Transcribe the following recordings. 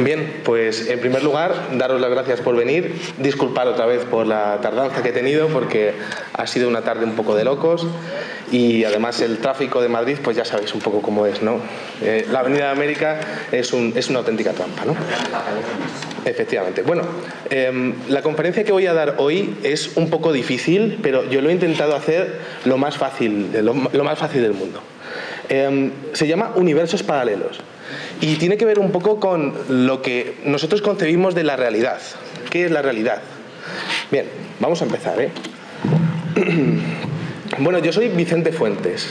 Bien, pues en primer lugar, daros las gracias por venir. Disculpad otra vez por la tardanza que he tenido, porque ha sido una tarde un poco de locos y además el tráfico de Madrid, pues ya sabéis un poco cómo es, ¿no? La Avenida de América es una auténtica trampa, ¿no? Efectivamente. Bueno, la conferencia que voy a dar hoy es un poco difícil, pero yo lo he intentado hacer lo más fácil del mundo. Se llama Universos Paralelos. Y tiene que ver un poco con lo que nosotros concebimos de la realidad. ¿Qué es la realidad? Bien, vamos a empezar, Bueno, yo soy Vicente Fuentes,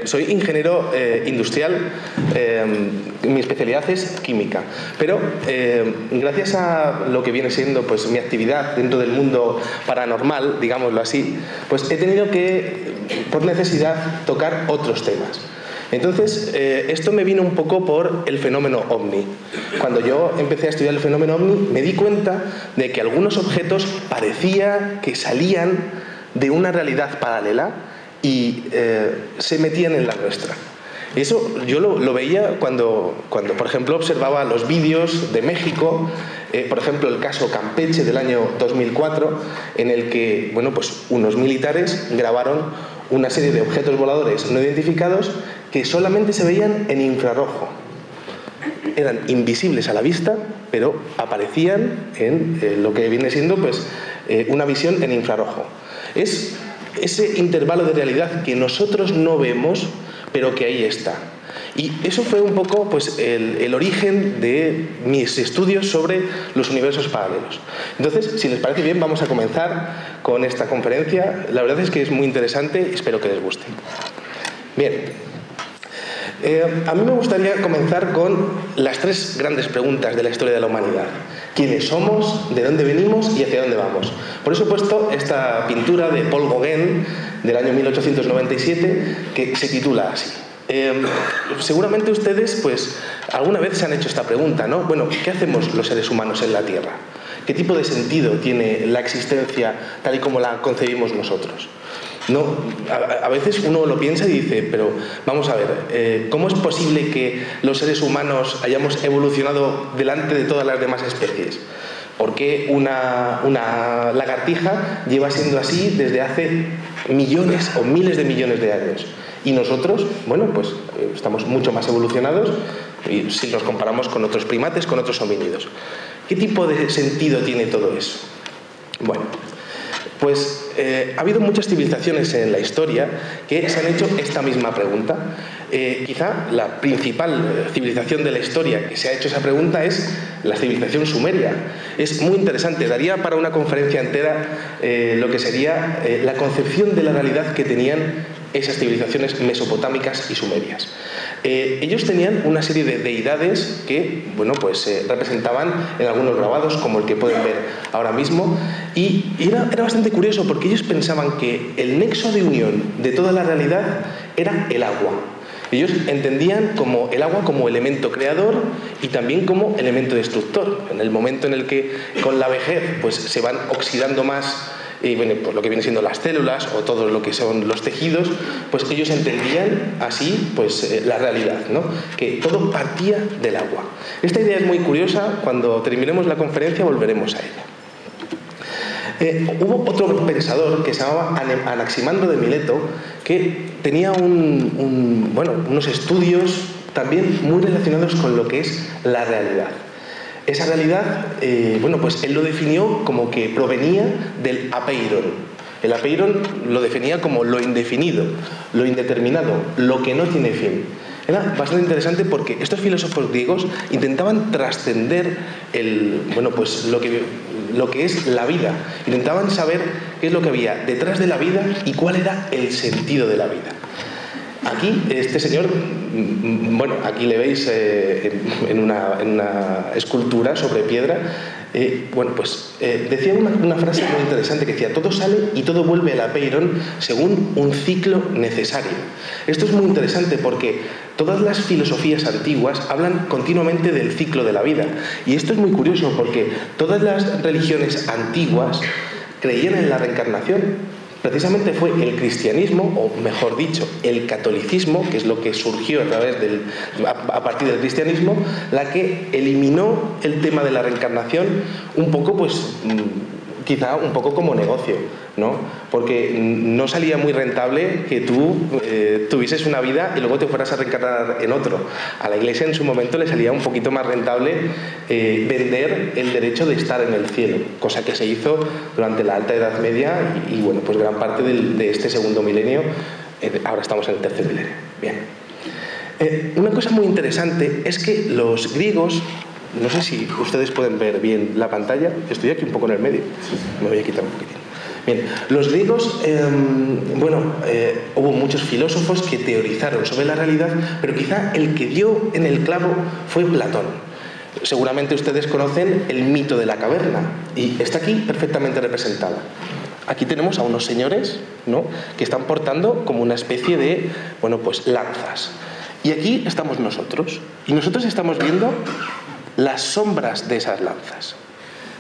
soy ingeniero industrial, mi especialidad es química, pero gracias a lo que viene siendo pues, mi actividad dentro del mundo paranormal, digámoslo así, pues he tenido que, por necesidad, tocar otros temas. Entonces, esto me vino un poco por el fenómeno OVNI. Cuando yo empecé a estudiar el fenómeno OVNI, me di cuenta de que algunos objetos parecía que salían de una realidad paralela y se metían en la nuestra. Eso yo lo veía cuando, por ejemplo, observaba los vídeos de México, por ejemplo, el caso Campeche del año 2004, en el que, bueno, pues unos militares grabaron una serie de objetos voladores no identificados que solamente se veían en infrarrojo. Eran invisibles a la vista, pero aparecían en lo que viene siendo pues, una visión en infrarrojo. Es ese intervalo de realidad que nosotros no vemos, pero que ahí está. Y eso fue un poco pues, el origen de mis estudios sobre los universos paralelos. Entonces, si les parece bien, vamos a comenzar con esta conferencia. La verdad es que es muy interesante y espero que les guste. Bien. A mí me gustaría comenzar con las tres grandes preguntas de la historia de la humanidad. ¿Quiénes somos? ¿De dónde venimos? ¿Y hacia dónde vamos? Por eso he puesto esta pintura de Paul Gauguin del año 1897 que se titula así. Seguramente ustedes pues alguna vez se han hecho esta pregunta, ¿no? Bueno, ¿qué hacemos los seres humanos en la Tierra? ¿Qué tipo de sentido tiene la existencia tal y como la concebimos nosotros? No, a veces uno lo piensa y dice, pero vamos a ver, ¿cómo es posible que los seres humanos hayamos evolucionado delante de todas las demás especies? ¿Por qué una lagartija lleva siendo así desde hace millones o miles de millones de años? Y nosotros, bueno, pues estamos mucho más evolucionados y si nos comparamos con otros primates, con otros homínidos. ¿Qué tipo de sentido tiene todo eso? Bueno, pues ha habido muchas civilizaciones en la historia que se han hecho esta misma pregunta. Quizá la principal civilización de la historia que se ha hecho esa pregunta es la civilización sumeria. Es muy interesante, daría para una conferencia entera lo que sería la concepción de la realidad que tenían esas civilizaciones mesopotámicas y sumerias. Ellos tenían una serie de deidades que, bueno, pues representaban en algunos grabados, como el que pueden ver ahora mismo, y era bastante curioso porque ellos pensaban que el nexo de unión de toda la realidad era el agua. Ellos entendían como el agua como elemento creador y también como elemento destructor. En el momento en el que con la vejez pues, se van oxidando más y bueno, pues lo que vienen siendo las células o todo lo que son los tejidos, pues ellos entendían así pues, la realidad, ¿no? Que todo partía del agua. Esta idea es muy curiosa, cuando terminemos la conferencia volveremos a ella. Hubo otro pensador que se llamaba Anaximandro de Mileto que tenía unos estudios también muy relacionados con lo que es la realidad. Esa realidad, bueno, pues él lo definió como que provenía del apeiron. El apeiron lo definía como lo indefinido, lo indeterminado, lo que no tiene fin. Era bastante interesante porque estos filósofos griegos intentaban trascender pues lo que es la vida. Intentaban saber qué es lo que había detrás de la vida y cuál era el sentido de la vida. Aquí, este señor, bueno, aquí le veis en una escultura sobre piedra, bueno, pues decía una frase muy interesante que decía: todo sale y todo vuelve al apeiron según un ciclo necesario. Esto es muy interesante porque todas las filosofías antiguas hablan continuamente del ciclo de la vida. Y esto es muy curioso porque todas las religiones antiguas creían en la reencarnación. precisamente fue el cristianismo, o mejor dicho, el catolicismo, que es lo que surgió a partir del cristianismo, la que eliminó el tema de la reencarnación un poco, pues, quizá un poco como negocio, ¿no? Porque no salía muy rentable que tú tuvieses una vida y luego te fueras a reencarnar en otro. A la Iglesia en su momento le salía un poquito más rentable vender el derecho de estar en el cielo, cosa que se hizo durante la Alta Edad Media y bueno, pues gran parte de este segundo milenio. Ahora estamos en el tercer milenio. Bien. Una cosa muy interesante es que los griegos, no sé si ustedes pueden ver bien la pantalla, estoy aquí un poco en el medio, me voy a quitar un poquitín. Bien, los griegos, hubo muchos filósofos que teorizaron sobre la realidad, pero quizá el que dio en el clavo fue Platón. Seguramente ustedes conocen el mito de la caverna y está aquí perfectamente representada. Aquí tenemos a unos señores, ¿no?, que están portando como una especie de, pues lanzas. Y aquí estamos nosotros, y nosotros estamos viendo las sombras de esas lanzas.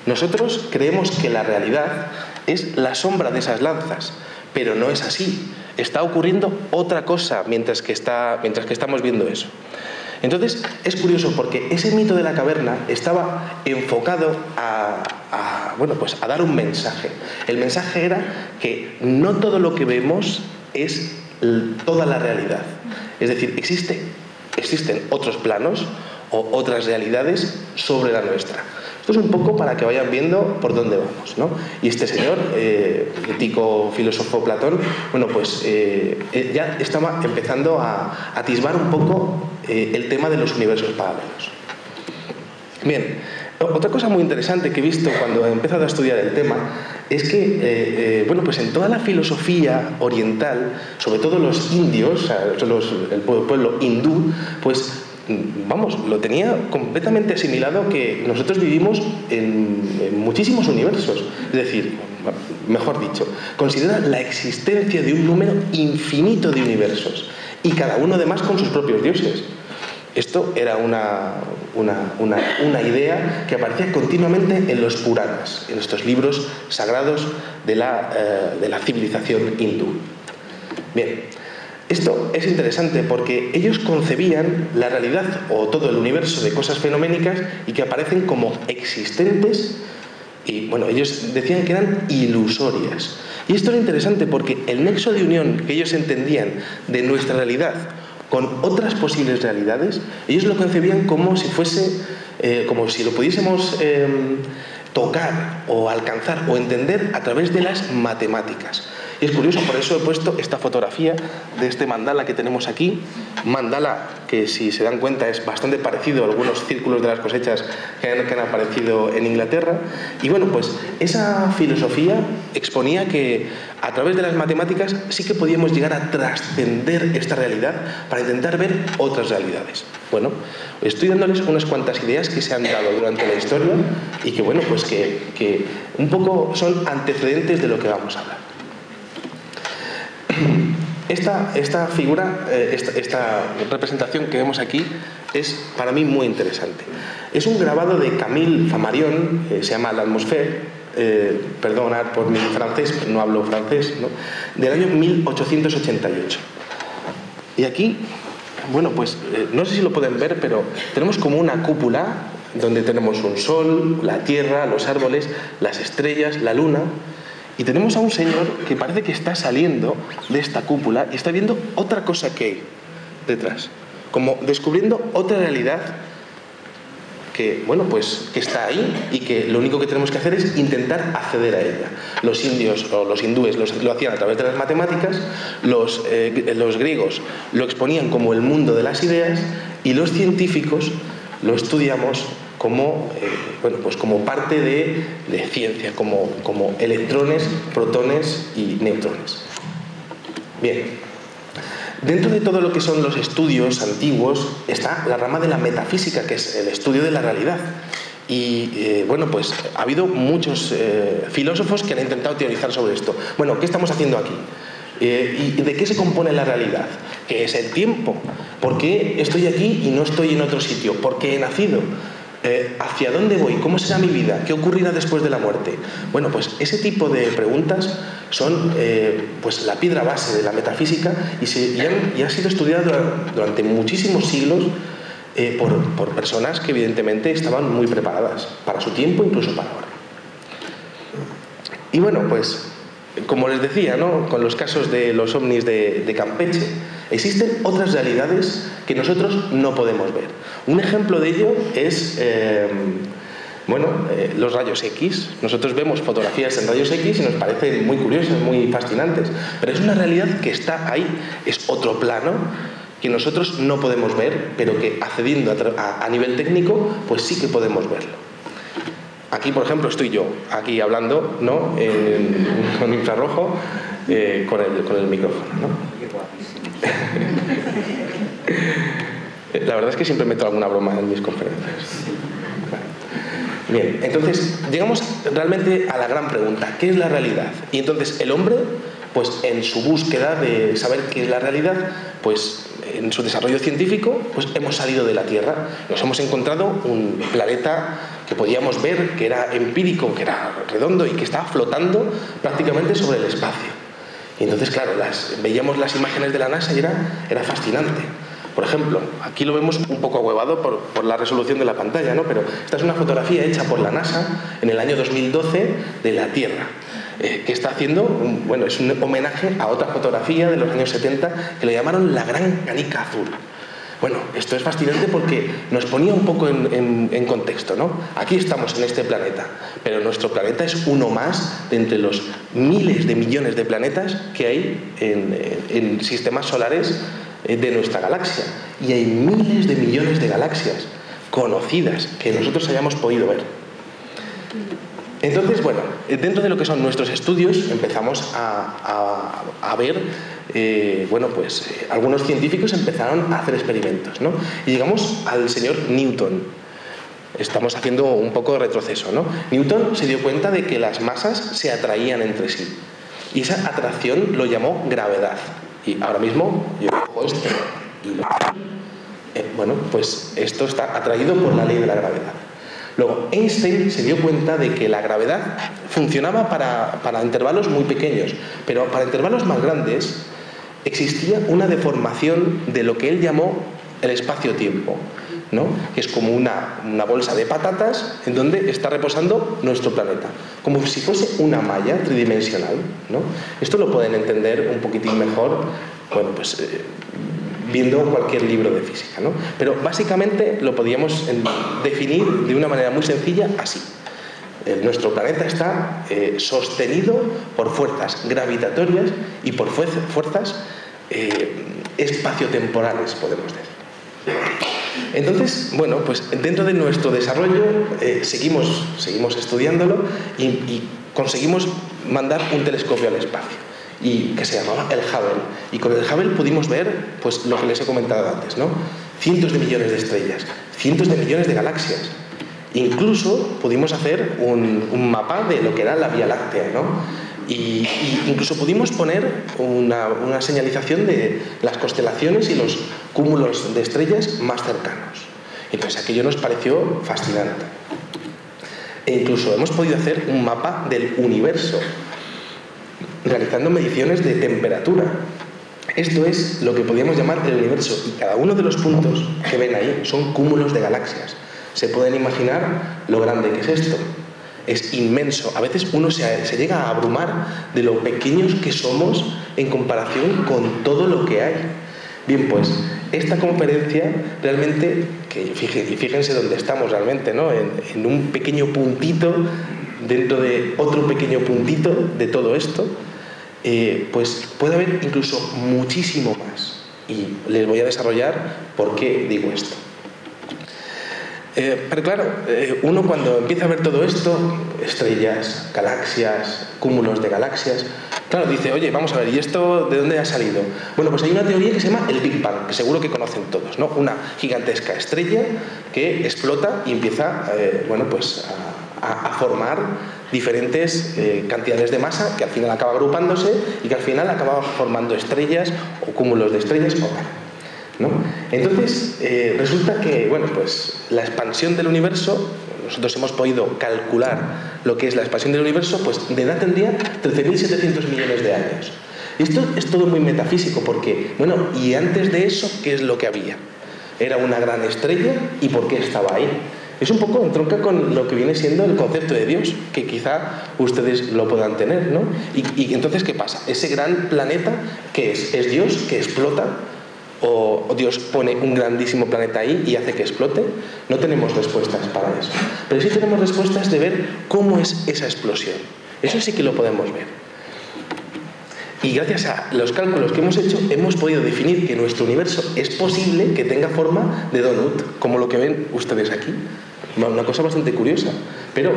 Nosotros creemos que la realidad es la sombra de esas lanzas, pero no es así. Está ocurriendo otra cosa mientras que estamos viendo eso. Entonces, es curioso porque ese mito de la caverna estaba enfocado a dar un mensaje. El mensaje era que no todo lo que vemos es toda la realidad. Es decir, existen otros planos o otras realidades sobre la nuestra. Esto es un poco para que vayan viendo por dónde vamos, ¿no? Y este señor, mítico filósofo Platón, ya estaba empezando a atisbar un poco el tema de los universos paralelos. Bien, otra cosa muy interesante que he visto cuando he empezado a estudiar el tema es que, en toda la filosofía oriental, sobre todo los indios, el pueblo hindú, lo tenía completamente asimilado que nosotros vivimos en muchísimos universos. Es decir, mejor dicho, considera la existencia de un número infinito de universos y cada uno además con sus propios dioses. Esto era una idea que aparecía continuamente en los Puranas, en estos libros sagrados de la civilización hindú. Bien. Esto es interesante porque ellos concebían la realidad o todo el universo de cosas fenoménicas y que aparecen como existentes y, ellos decían que eran ilusorias. Y esto era interesante porque el nexo de unión que ellos entendían de nuestra realidad con otras posibles realidades, ellos lo concebían como si fuese, como si lo pudiésemos tocar o alcanzar o entender a través de las matemáticas. Y es curioso, por eso he puesto esta fotografía de este mandala que tenemos aquí. Mandala que, si se dan cuenta, es bastante parecido a algunos círculos de las cosechas que han aparecido en Inglaterra. Y esa filosofía exponía que a través de las matemáticas sí que podíamos llegar a trascender esta realidad para intentar ver otras realidades. Estoy dándoles unas cuantas ideas que se han dado durante la historia y que, que un poco son antecedentes de lo que vamos a hablar. Esta figura, esta representación que vemos aquí es para mí muy interesante. Es un grabado de Camille Flammarion, se llama L'Atmosphère, perdonad por mi francés, no hablo francés, ¿no?, del año 1888. Y aquí, no sé si lo pueden ver, pero tenemos como una cúpula donde tenemos un sol, la tierra, los árboles, las estrellas, la luna. Y tenemos a un señor que parece que está saliendo de esta cúpula y está viendo otra cosa que hay detrás, como descubriendo otra realidad que, que está ahí y que lo único que tenemos que hacer es intentar acceder a ella. Los indios o los hindúes lo hacían a través de las matemáticas, los griegos lo exponían como el mundo de las ideas y los científicos lo estudiamos como, como parte de ciencia, como electrones, protones y neutrones. Bien, dentro de todo lo que son los estudios antiguos está la rama de la metafísica, que es el estudio de la realidad. Y ha habido muchos filósofos que han intentado teorizar sobre esto. ¿Qué estamos haciendo aquí? ¿Y de qué se compone la realidad? ¿Qué es el tiempo? ¿Por qué estoy aquí y no estoy en otro sitio? ¿Por qué he nacido? ¿hacia dónde voy? ¿Cómo será mi vida? ¿Qué ocurrirá después de la muerte? Bueno, pues ese tipo de preguntas son pues la piedra base de la metafísica y ha sido estudiada durante muchísimos siglos por personas que evidentemente estaban muy preparadas para su tiempo, incluso para ahora. Y bueno, pues como les decía, ¿no?, con los casos de los ovnis de Campeche, existen otras realidades que nosotros no podemos ver. Un ejemplo de ello es los rayos X. Nosotros vemos fotografías en rayos X y nos parecen muy curiosas, muy fascinantes, pero es una realidad que está ahí, es otro plano que nosotros no podemos ver, pero que accediendo a nivel técnico, pues sí que podemos verlo. Aquí, por ejemplo, estoy yo, aquí hablando, ¿no?, con infrarrojo, con el micrófono, ¿no? La verdad es que siempre meto alguna broma en mis conferencias. Bien, entonces, llegamos realmente a la gran pregunta, ¿qué es la realidad? Y entonces el hombre, pues en su búsqueda de saber qué es la realidad, pues en su desarrollo científico, pues hemos salido de la Tierra, nos hemos encontrado un planeta que podíamos ver, que era empírico, que era redondo y que estaba flotando prácticamente sobre el espacio. Y entonces, claro, veíamos las imágenes de la NASA y era fascinante. Por ejemplo, aquí lo vemos un poco ahuevado por la resolución de la pantalla, ¿no? Pero esta es una fotografía hecha por la NASA en el año 2012 de la Tierra, que está haciendo, es un homenaje a otra fotografía de los años 70 que le llamaron la Gran Canica Azul. Bueno, esto es fascinante porque nos ponía un poco en contexto, ¿no? Aquí estamos en este planeta, pero nuestro planeta es uno más de entre los miles de millones de planetas que hay en sistemas solares de nuestra galaxia. Y hay miles de millones de galaxias conocidas que nosotros hayamos podido ver. Entonces, bueno, dentro de lo que son nuestros estudios empezamos a ver, algunos científicos empezaron a hacer experimentos, ¿no? Y llegamos al señor Newton. Estamos haciendo un poco de retroceso, ¿no? Newton se dio cuenta de que las masas se atraían entre sí. Y esa atracción lo llamó gravedad. Y ahora mismo yo cojo esto y esto está atraído por la ley de la gravedad. Luego, Einstein se dio cuenta de que la gravedad funcionaba para intervalos muy pequeños, pero para intervalos más grandes existía una deformación de lo que él llamó el espacio-tiempo, ¿no? Que es como una bolsa de patatas en donde está reposando nuestro planeta, como si fuese una malla tridimensional, ¿no? Esto lo pueden entender un poquitín mejor, viendo cualquier libro de física, ¿no? Pero básicamente lo podíamos definir de una manera muy sencilla así. Nuestro planeta está sostenido por fuerzas gravitatorias y por fuerzas espaciotemporales, podemos decir. Entonces, dentro de nuestro desarrollo seguimos estudiándolo y conseguimos mandar un telescopio al espacio, y que se llamaba el Hubble. Y con el Hubble pudimos ver lo que les he comentado antes, ¿no? Cientos de millones de estrellas, cientos de millones de galaxias. Incluso pudimos hacer un mapa de lo que era la Vía Láctea, ¿no? Y incluso pudimos poner una señalización de las constelaciones y los cúmulos de estrellas más cercanos. Y pues aquello nos pareció fascinante. E incluso hemos podido hacer un mapa del universo, realizando mediciones de temperatura. Esto es lo que podríamos llamar el universo, y cada uno de los puntos que ven ahí son cúmulos de galaxias. ¿Se pueden imaginar lo grande que es esto? Es inmenso. A veces uno se llega a abrumar de lo pequeños que somos en comparación con todo lo que hay. Bien, pues esta conferencia realmente, fíjense dónde estamos realmente, ¿no? En un pequeño puntito dentro de otro pequeño puntito de todo esto, pues puede haber incluso muchísimo más. Y les voy a desarrollar por qué digo esto. Pero claro, uno cuando empieza a ver todo esto, estrellas, galaxias, cúmulos de galaxias, claro, dice, oye, vamos a ver, ¿y esto de dónde ha salido? Bueno, pues hay una teoría que se llama el Big Bang, que seguro que conocen todos, ¿no? Una gigantesca estrella que explota y empieza, a formar diferentes cantidades de masa que al final acaba agrupándose y que al final acaba formando estrellas o cúmulos de estrellas, ¿no? Entonces, resulta que, la expansión del universo, nosotros hemos podido calcular lo que es la expansión del universo, pues de edad tendría 13.700 millones de años. Esto es todo muy metafísico porque, bueno, y antes de eso, ¿qué es lo que había? Era una gran estrella, ¿y por qué estaba ahí? Es un poco entronca con lo que viene siendo el concepto de Dios, que quizá ustedes lo puedan tener, ¿no? Y entonces, ¿qué pasa? Ese gran planeta, ¿qué es? ¿Es Dios que explota? ¿O Dios pone un grandísimo planeta ahí y hace que explote? No tenemos respuestas para eso. Pero sí tenemos respuestas de ver cómo es esa explosión. Eso sí que lo podemos ver. Y gracias a los cálculos que hemos hecho, hemos podido definir que nuestro universo es posible que tenga forma de donut, como lo que ven ustedes aquí. Una cosa bastante curiosa. Pero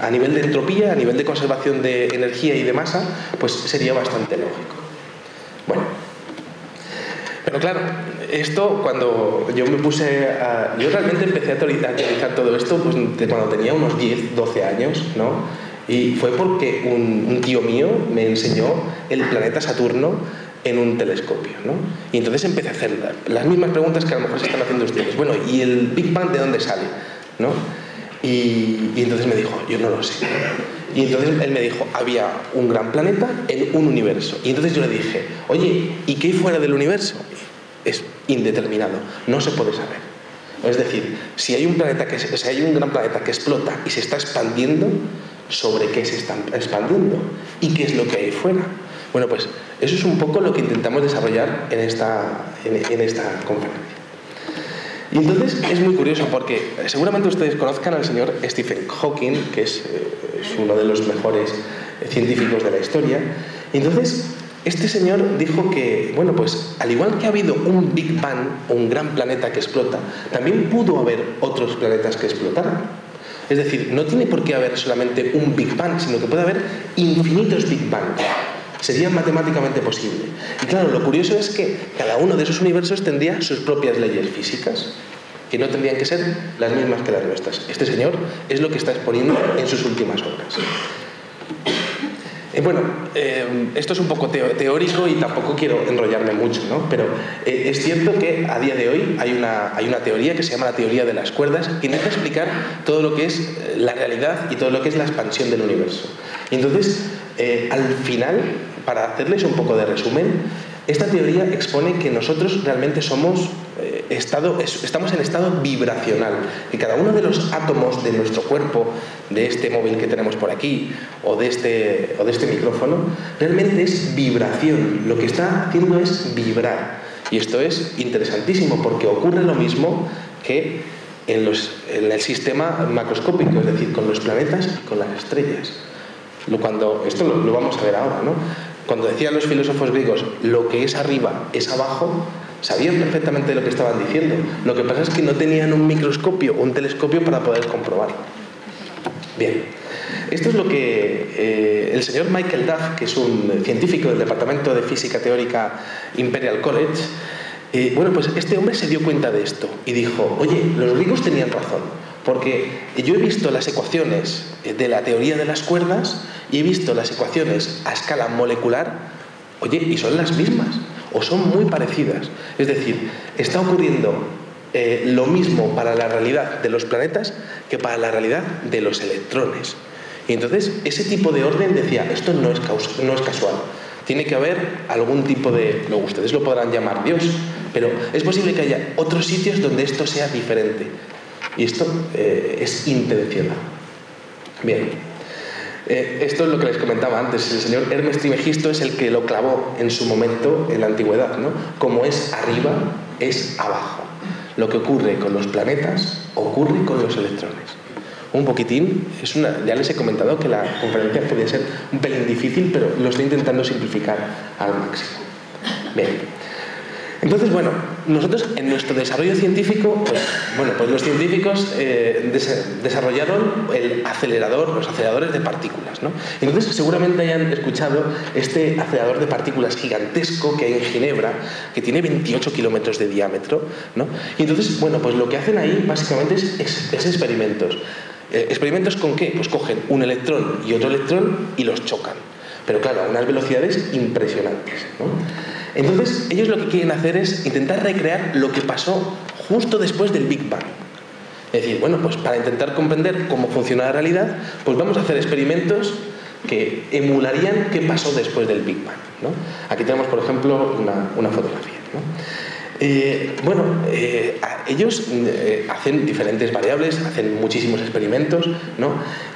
a nivel de entropía, a nivel de conservación de energía y de masa, pues sería bastante lógico. Bueno. Pero claro, esto cuando yo me puse a... Yo realmente empecé a teorizar todo esto pues, cuando tenía unos 10, 12 años, ¿no? Y fue porque un tío mío me enseñó el planeta Saturno en un telescopio, ¿no? Y entonces empecé a hacer las mismas preguntas que a lo mejor se están haciendo ustedes. Bueno, ¿y el Big Bang de dónde sale? ¿No? Y entonces me dijo, yo no lo sé. Y entonces él me dijo, había un gran planeta en un universo. Y entonces yo le dije, oye, ¿y qué hay fuera del universo? Es indeterminado, no se puede saber. Es decir, si hay un gran planeta que explota y se está expandiendo, ¿sobre qué se está expandiendo? ¿Y qué es lo que hay fuera? Bueno, pues eso es un poco lo que intentamos desarrollar en esta conferencia. Y entonces es muy curioso porque seguramente ustedes conozcan al señor Stephen Hawking, que es uno de los mejores científicos de la historia. Y entonces este señor dijo que, bueno, pues al igual que ha habido un Big Bang, un gran planeta que explota, también pudo haber otros planetas que explotaran. Es decir, no tiene por qué haber solamente un Big Bang, sino que puede haber infinitos Big Bang. Sería matemáticamente posible. Y claro, lo curioso es que cada uno de esos universos tendría sus propias leyes físicas, que no tendrían que ser las mismas que las nuestras. Este señor es lo que está exponiendo en sus últimas obras. Bueno, esto es un poco teórico y tampoco quiero enrollarme mucho, ¿no? Pero es cierto que a día de hoy hay una teoría que se llama la teoría de las cuerdas que intenta explicar todo lo que es la realidad y todo lo que es la expansión del universo. Y entonces, al final, para hacerles un poco de resumen, esta teoría expone que nosotros realmente estamos en estado vibracional, que cada uno de los átomos de nuestro cuerpo, de este móvil que tenemos por aquí, o de este micrófono, realmente es vibración. Lo que está haciendo es vibrar. Y esto es interesantísimo porque ocurre lo mismo que en el sistema macroscópico, es decir, con los planetas y con las estrellas. Esto lo vamos a ver ahora, ¿no? Cuando decían los filósofos griegos, lo que es arriba es abajo, sabían perfectamente lo que estaban diciendo. Lo que pasa es que no tenían un microscopio o un telescopio para poder comprobarlo. Bien, esto es lo que el señor Michael Duff, que es un científico del Departamento de Física Teórica Imperial College, bueno, pues este hombre se dio cuenta de esto y dijo, oye, los griegos tenían razón, porque yo he visto las ecuaciones de la teoría de las cuerdas y he visto las ecuaciones a escala molecular, oye, y son las mismas, o son muy parecidas. Es decir, está ocurriendo lo mismo para la realidad de los planetas que para la realidad de los electrones. Y entonces, ese tipo de orden decía, esto no es casual. Tiene que haber algún tipo de, luego ustedes lo podrán llamar Dios, pero es posible que haya otros sitios donde esto sea diferente. Y esto es intencional. Bien, esto es lo que les comentaba antes. El señor Hermes Trismegisto es el que lo clavó en su momento en la antigüedad, ¿no? Como es arriba, es abajo. Lo que ocurre con los planetas ocurre con los electrones. Un poquitín, ya les he comentado que la conferencia podría ser un pelín difícil, pero lo estoy intentando simplificar al máximo. Bien. Entonces, bueno, nosotros en nuestro desarrollo científico, pues los científicos desarrollaron los aceleradores de partículas, ¿no? Entonces, seguramente hayan escuchado este acelerador de partículas gigantesco que hay en Ginebra, que tiene 28 kilómetros de diámetro, ¿no? Y entonces, bueno, pues lo que hacen ahí básicamente es experimentos. ¿Experimentos con qué? Pues cogen un electrón y otro electrón y los chocan. Pero claro, a unas velocidades impresionantes, ¿no? Entonces, ellos lo que quieren hacer es intentar recrear lo que pasó justo después del Big Bang. Es decir, bueno, pues para intentar comprender cómo funciona la realidad, pues vamos a hacer experimentos que emularían qué pasó después del Big Bang, ¿no? Aquí tenemos, por ejemplo, una fotografía, ¿no? Ellos hacen diferentes variables, hacen muchísimos experimentos, ¿no?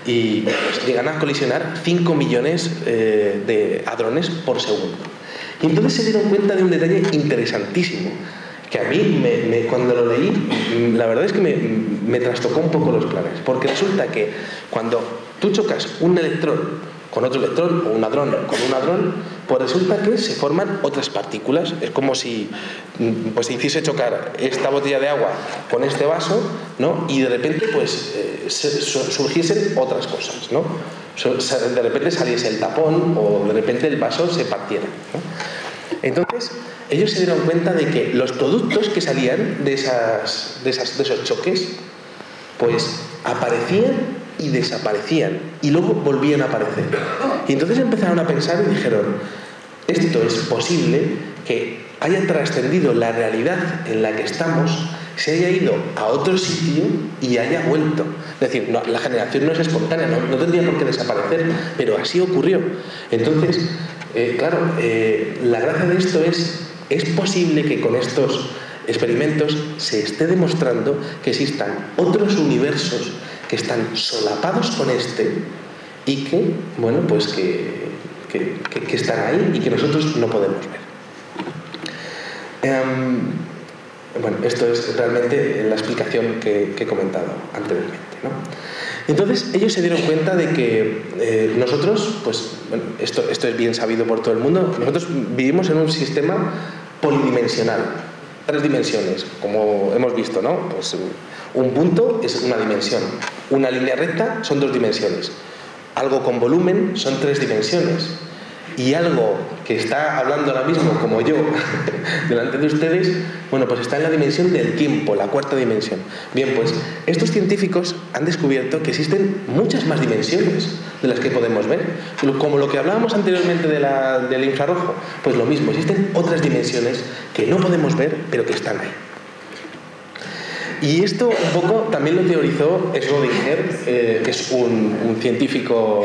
Y pues, llegan a colisionar 5 millones de hadrones por segundo. Y entonces se dieron cuenta de un detalle interesantísimo, que a mí, cuando lo leí, la verdad es que me trastocó un poco los planes, porque resulta que cuando tú chocas un electrón con otro electrón, o un hadrón con un hadrón, pues resulta que se forman otras partículas. Es como si pues, se hiciese chocar esta botella de agua con este vaso, ¿no? Y de repente pues, surgiesen otras cosas, ¿no? De repente saliese el tapón o de repente el vaso se partiera, ¿no? Entonces, ellos se dieron cuenta de que los productos que salían de esos choques, pues aparecían y desaparecían y luego volvían a aparecer. Y entonces empezaron a pensar y dijeron, esto es posible que haya trascendido la realidad en la que estamos, se haya ido a otro sitio y haya vuelto. Es decir, no, la generación no es espontánea, no tendría por qué desaparecer, pero así ocurrió. Entonces, la gracia de esto es posible que con estos experimentos se esté demostrando que existan otros universos que están solapados con este y que, bueno, pues que están ahí y que nosotros no podemos ver. Bueno, esto es realmente la explicación que he comentado anteriormente, ¿no? Entonces, ellos se dieron cuenta de que nosotros, pues, bueno, esto es bien sabido por todo el mundo, nosotros vivimos en un sistema polidimensional, 3 dimensiones, como hemos visto, ¿no? Pues un punto es una dimensión, una línea recta son 2 dimensiones, algo con volumen son 3 dimensiones, y algo que está hablando ahora mismo, como yo, delante de ustedes, bueno, pues está en la dimensión del tiempo, la 4ª dimensión. Bien, pues estos científicos han descubierto que existen muchas más dimensiones de las que podemos ver. Como lo que hablábamos anteriormente del infrarrojo, pues lo mismo, existen otras dimensiones que no podemos ver, pero que están ahí. Y esto un poco también lo teorizó Schrödinger, que es un científico,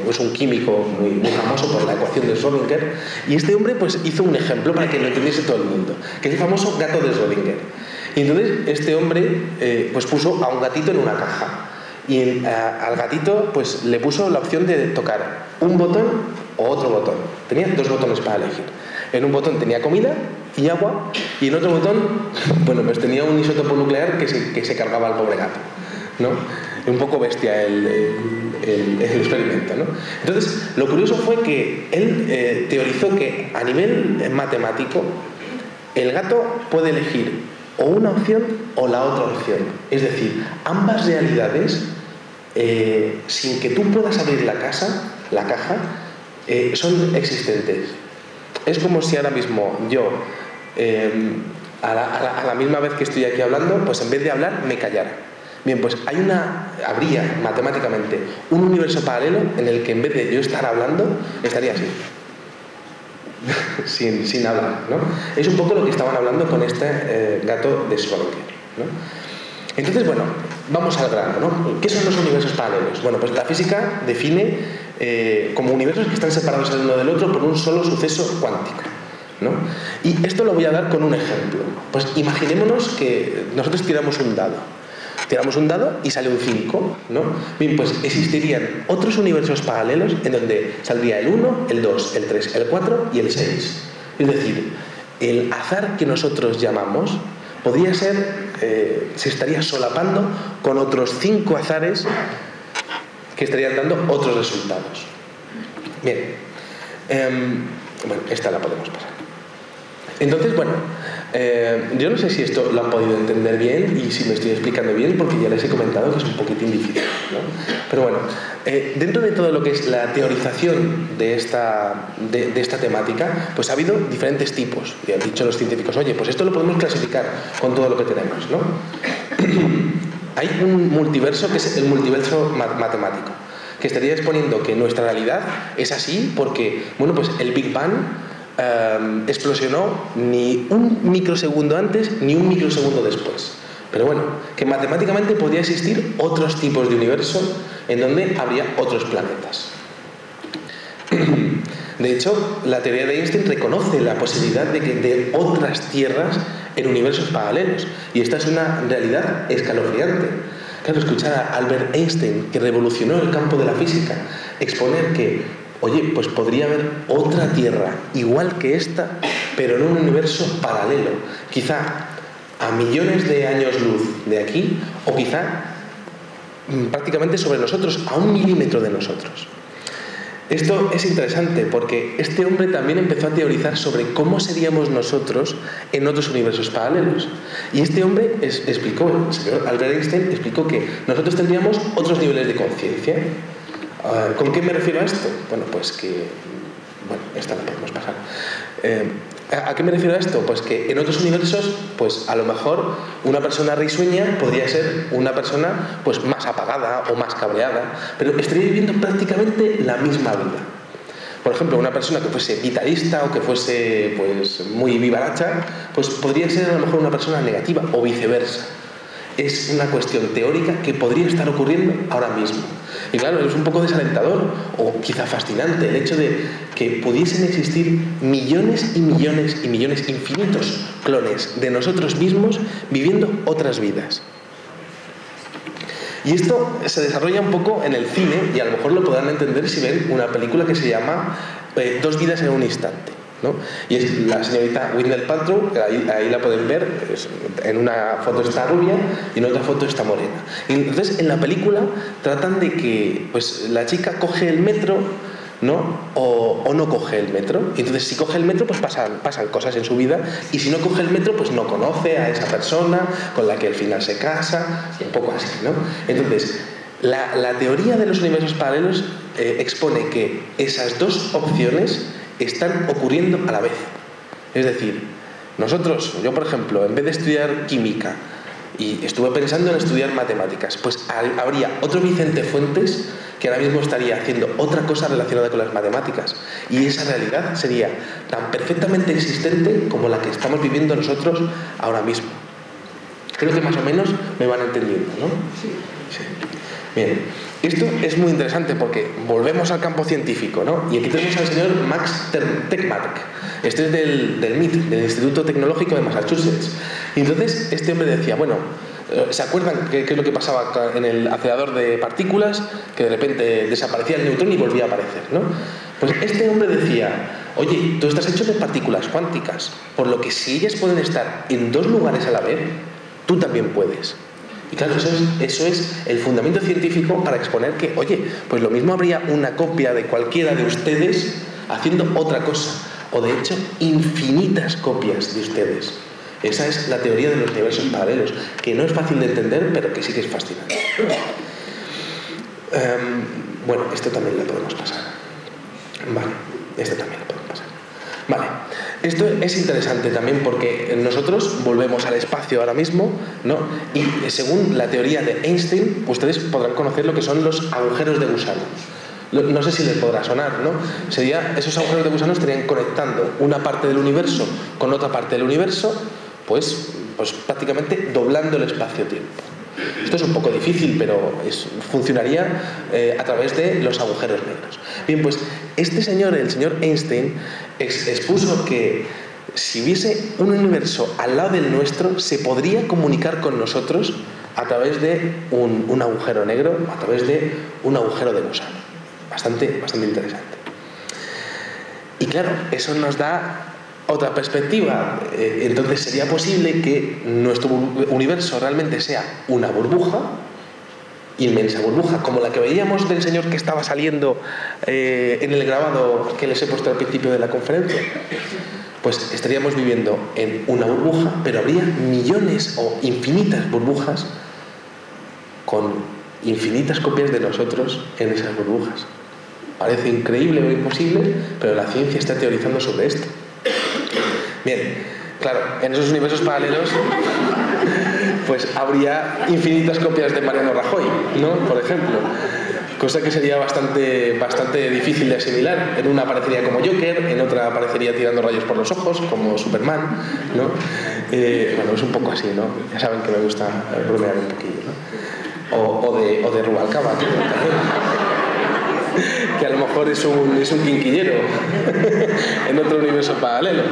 es un químico muy famoso por la ecuación de Schrödinger, y este hombre pues hizo un ejemplo para que lo entendiese todo el mundo, que es el famoso gato de Schrödinger. Y entonces este hombre pues puso a un gatito en una caja, y al gatito pues le puso la opción de tocar un botón o otro botón. Tenía 2 botones para elegir. En un botón tenía comida y agua, y en otro botón, bueno, pues tenía un isótopo nuclear que se cargaba al pobre gato, ¿no? Un poco bestia el experimento, ¿no? Entonces, lo curioso fue que él teorizó que a nivel matemático el gato puede elegir o una opción o la otra opción. Es decir, ambas realidades, sin que tú puedas abrir la caja, son existentes. Es como si ahora mismo yo, a la misma vez que estoy aquí hablando, pues en vez de hablar, me callara. Bien, pues habría matemáticamente un universo paralelo en el que en vez de yo estar hablando, estaría así. sin hablar, ¿no? Es un poco lo que estaban hablando con este gato de Schrödinger, ¿no? Entonces, bueno, vamos al grano, ¿no? ¿Qué son los universos paralelos? Bueno, pues la física define como universos que están separados el uno del otro por un solo suceso cuántico, ¿no? Y esto lo voy a dar con un ejemplo. Pues imaginémonos que nosotros tiramos un dado y sale un 5, ¿no? Bien, pues existirían otros universos paralelos en donde saldría el 1, el 2, el 3, el 4 y el 6. Es decir, el azar que nosotros llamamos podría ser, se estaría solapando con otros 5 azares que estarían dando otros resultados. Bien, bueno, esta la podemos pasar. Entonces, bueno, yo no sé si esto lo han podido entender bien y si me estoy explicando bien, porque ya les he comentado que es un poquitín difícil, ¿no? Pero bueno, dentro de todo lo que es la teorización de esta temática, pues ha habido diferentes tipos. Y han dicho los científicos, oye, pues esto lo podemos clasificar con todo lo que tenemos, ¿no? Hay un multiverso que es el multiverso matemático, que estaría exponiendo que nuestra realidad es así porque, bueno, pues el Big Bang explosionó ni un microsegundo antes ni un microsegundo después. Pero bueno, que matemáticamente podría existir otros tipos de universo en donde habría otros planetas. De hecho, la teoría de Einstein reconoce la posibilidad de otras tierras en universos paralelos. Y esta es una realidad escalofriante. Claro, escuchar a Albert Einstein, que revolucionó el campo de la física, exponer que, oye, pues podría haber otra tierra igual que esta, pero en un universo paralelo. Quizá a millones de años luz de aquí, o quizá prácticamente sobre nosotros, a 1 milímetro de nosotros. Esto es interesante porque este hombre también empezó a teorizar sobre cómo seríamos nosotros en otros universos paralelos. Y este hombre explicó, el señor Albert Einstein explicó que nosotros tendríamos otros niveles de conciencia. ¿Con qué me refiero a esto? Bueno, pues que... Bueno, esta la podemos pasar. ¿A qué me refiero a esto? Pues que en otros universos, pues a lo mejor una persona risueña podría ser una persona pues más apagada o más cabreada, pero estaría viviendo prácticamente la misma vida. Por ejemplo, una persona que fuese vitalista o que fuese pues muy vivaracha, pues podría ser a lo mejor una persona negativa o viceversa. Es una cuestión teórica que podría estar ocurriendo ahora mismo. Y claro, es un poco desalentador o quizá fascinante el hecho de que pudiesen existir millones y millones y millones, infinitos clones de nosotros mismos viviendo otras vidas. Y esto se desarrolla un poco en el cine y a lo mejor lo podrán entender si ven una película que se llama Dos vidas en un instante, ¿no? Y es la señorita Gwyneth Paltrow, ahí la pueden ver, en una foto está rubia y en otra foto está morena. Y entonces en la película tratan de que pues, la chica coge el metro, ¿no? O no coge el metro. Y entonces si coge el metro pues pasan cosas en su vida, y si no coge el metro pues no conoce a esa persona con la que al final se casa, y un poco así, ¿no? Entonces la teoría de los universos paralelos expone que esas dos opciones están ocurriendo a la vez. Es decir, yo por ejemplo, en vez de estudiar química y estuve pensando en estudiar matemáticas, pues habría otro Vicente Fuentes que ahora mismo estaría haciendo otra cosa relacionada con las matemáticas, y esa realidad sería tan perfectamente existente como la que estamos viviendo nosotros ahora mismo. Creo que más o menos me van entendiendo, ¿no? Sí. Bien, esto es muy interesante porque volvemos al campo científico, ¿no? Y aquí tenemos al señor Max Tegmark. Este es del MIT, del Instituto Tecnológico de Massachusetts. Y entonces este hombre decía, bueno, ¿se acuerdan qué es lo que pasaba en el acelerador de partículas? Que de repente desaparecía el neutrón y volvía a aparecer, ¿no? Pues este hombre decía, oye, tú estás hecho de partículas cuánticas, por lo que si ellas pueden estar en dos lugares a la vez, tú también puedes. Y claro, eso es el fundamento científico para exponer que, oye, pues lo mismo habría una copia de cualquiera de ustedes haciendo otra cosa, o de hecho infinitas copias de ustedes. Esa es la teoría de los universos paralelos, que no es fácil de entender, pero que sí que es fascinante. Bueno, esto también lo podemos pasar. Vale, este también lo podemos pasar. Vale, esto es interesante también porque nosotros volvemos al espacio ahora mismo, ¿no? Y según la teoría de Einstein, ustedes podrán conocer lo que son los agujeros de gusano. No sé si les podrá sonar, ¿no? Esos agujeros de gusano estarían conectando una parte del universo con otra parte del universo, pues prácticamente doblando el espacio-tiempo. Esto es un poco difícil, pero funcionaría a través de los agujeros negros. Bien, pues este señor, el señor Einstein, expuso que si hubiese un universo al lado del nuestro, se podría comunicar con nosotros a través de un agujero negro, a través de un agujero de gusano. Bastante interesante. Y claro, eso nos da otra perspectiva. Entonces sería posible que nuestro universo realmente sea una burbuja, inmensa burbuja, como la que veíamos del señor que estaba saliendo en el grabado que les he puesto al principio de la conferencia. Pues estaríamos viviendo en una burbuja, pero habría millones o infinitas burbujas con infinitas copias de nosotros en esas burbujas. Parece increíble o imposible, pero la ciencia está teorizando sobre esto. Bien, claro, en esos universos paralelos pues habría infinitas copias de Mariano Rajoy, ¿no? Por ejemplo. cosa que sería bastante difícil de asimilar. En una aparecería como Joker, en otra aparecería tirando rayos por los ojos, como Superman, ¿no? Bueno, es un poco así, ¿no? Ya saben que me gusta bromear un poquillo, ¿no? O de Rubalcaba, que a lo mejor es un quinquillero en otro universo paralelo.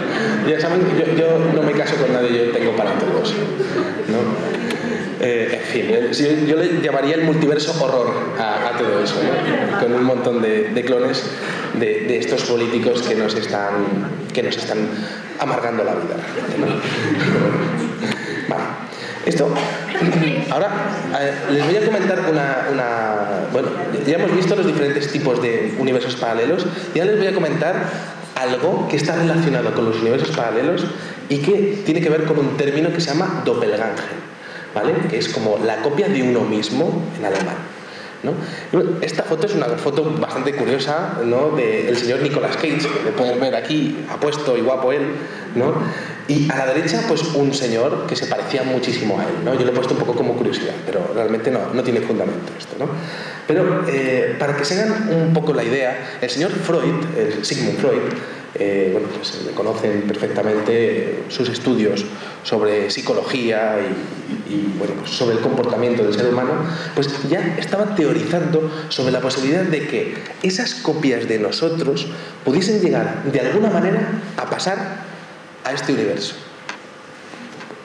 Ya saben, yo no me caso con nadie, yo tengo para todos, ¿no? En fin, yo le llamaría el multiverso horror a todo eso, ¿no? Con un montón de clones de estos políticos que nos están amargando la vida, ¿no? Vale. Esto, ahora les voy a comentar bueno, ya hemos visto los diferentes tipos de universos paralelos y ahora les voy a comentar algo que está relacionado con los universos paralelos y que tiene que ver con un término que se llama doppelganger, ¿vale? Que es como la copia de uno mismo en alemán, ¿no? Esta foto es una foto bastante curiosa, ¿no? Del señor Nicolas Cage, que pueden ver aquí, apuesto y guapo él, ¿no? Y a la derecha, pues un señor que se parecía muchísimo a él, ¿no? Yo lo he puesto un poco como curiosidad, pero realmente no tiene fundamento esto, ¿no? Pero para que se hagan un poco la idea, el señor Freud, el Sigmund Freud, bueno, pues le conocen perfectamente sus estudios sobre psicología y bueno, pues sobre el comportamiento del ser humano, pues ya estaba teorizando sobre la posibilidad de que esas copias de nosotros pudiesen llegar de alguna manera a pasar a este universo.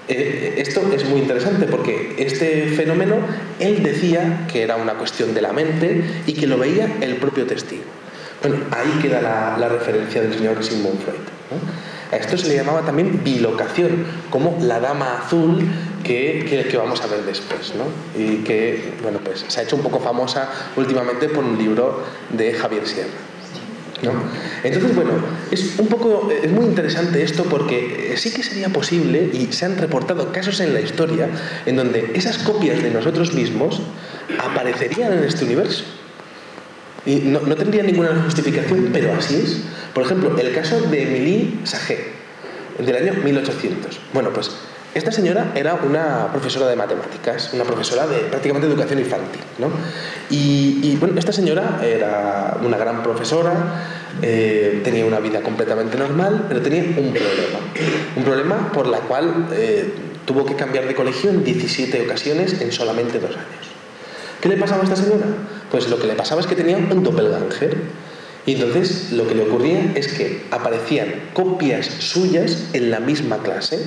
Esto es muy interesante porque este fenómeno él decía que era una cuestión de la mente y que lo veía el propio testigo. Bueno, ahí queda la referencia del señor Sigmund Freud, ¿no? A esto se le llamaba también bilocación, como la dama azul que vamos a ver después, ¿no? Y que, bueno, pues se ha hecho un poco famosa últimamente por un libro de Javier Sierra, ¿no? Entonces, bueno, es muy interesante esto porque sí que sería posible, y se han reportado casos en la historia en donde esas copias de nosotros mismos aparecerían en este universo. Y no tendría ninguna justificación, pero así es. Por ejemplo, el caso de Émilie Saget, del año 1800. Bueno, pues esta señora era una profesora de matemáticas, una profesora de prácticamente educación infantil, ¿no? Y bueno, esta señora era una gran profesora, tenía una vida completamente normal, pero tenía un problema por la cual tuvo que cambiar de colegio en 17 ocasiones en solamente 2 años. ¿Qué le pasaba a esta señora? Pues lo que le pasaba es que tenía un doppelganger. Y entonces lo que le ocurría es que aparecían copias suyas en la misma clase.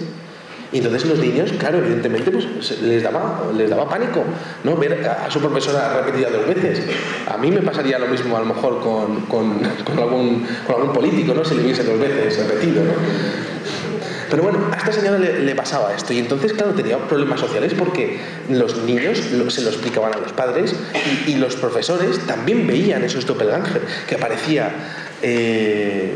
Y entonces los niños, claro, evidentemente, pues les daba pánico, ¿no? Ver a su profesora repetida 2 veces. A mí me pasaría lo mismo a lo mejor con algún político, ¿no? Si le viese 2 veces repetido, ¿no? Pero bueno, a esta señora le pasaba esto y entonces, claro, tenía problemas sociales porque los niños se lo explicaban a los padres y los profesores también veían esos doppelganger que aparecía,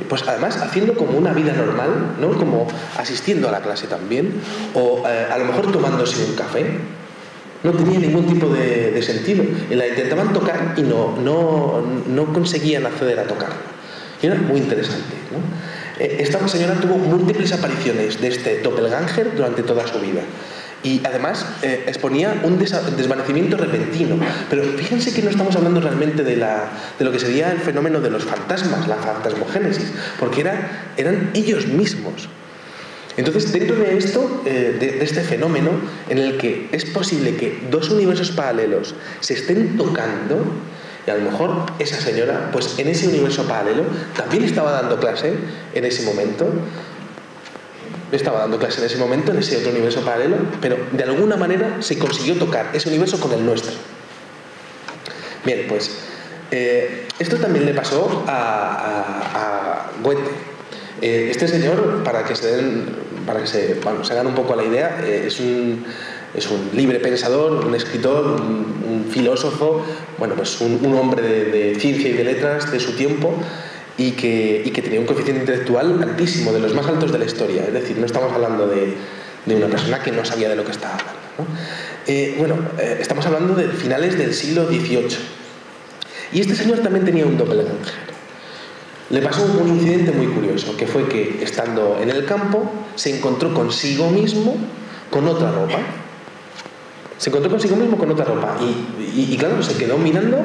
pues además haciendo como una vida normal, ¿no? Como asistiendo a la clase también o a lo mejor tomándose un café. No tenía ningún tipo de sentido. Y la intentaban tocar y no conseguían acceder a tocarla. Y era muy interesante, ¿no? Esta señora tuvo múltiples apariciones de este doppelganger durante toda su vida y además exponía un desvanecimiento repentino. Pero fíjense que no estamos hablando realmente de lo que sería el fenómeno de los fantasmas, la fantasmogénesis, porque eran ellos mismos. Entonces, dentro de esto, de este fenómeno en el que es posible que 2 universos paralelos se estén tocando, y a lo mejor esa señora, pues en ese universo paralelo, también estaba dando clase en ese momento. Estaba dando clase en ese momento, en ese otro universo paralelo, pero de alguna manera se consiguió tocar ese universo con el nuestro. Bien, pues esto también le pasó a Goethe. Este señor, para que se hagan un poco a la idea, es un libre pensador, un escritor, un filósofo, bueno, pues un hombre de ciencia y de letras de su tiempo y que tenía un coeficiente intelectual altísimo, de los más altos de la historia. Es decir, no estamos hablando de una persona que no sabía de lo que estaba hablando, ¿no? Estamos hablando de finales del siglo XVIII. Y este señor también tenía un doppelganger. Le pasó un incidente muy curioso, que fue que estando en el campo se encontró consigo mismo con otra ropa. Se encontró consigo mismo con otra ropa y claro, se quedó mirando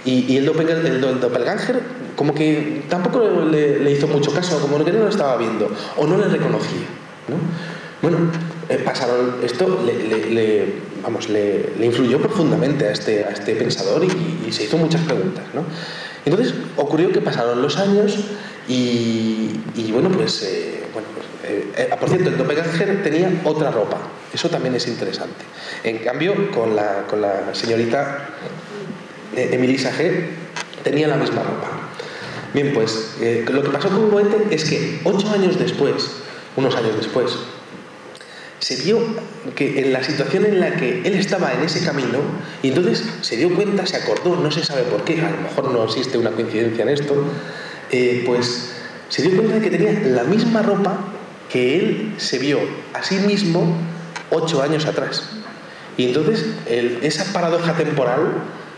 Y el doppelganger como que tampoco le hizo mucho caso, como que no lo estaba viendo o no le reconocía, ¿no? Bueno, pasaron esto, le influyó profundamente a este pensador y se hizo muchas preguntas, ¿no? Entonces ocurrió que pasaron los años y bueno, por cierto, el doppelganger tenía otra ropa, eso también es interesante. En cambio, con la señorita Émilie Saget tenía la misma ropa. Bien, pues lo que pasó con Goethe es que 8 años después, unos años después, se vio que en la situación en la que él estaba en ese camino, y entonces se dio cuenta, se acordó, no se sabe por qué, a lo mejor no existe una coincidencia en esto, pues se dio cuenta de que tenía la misma ropa que él se vio a sí mismo 8 años atrás. Y entonces esa paradoja temporal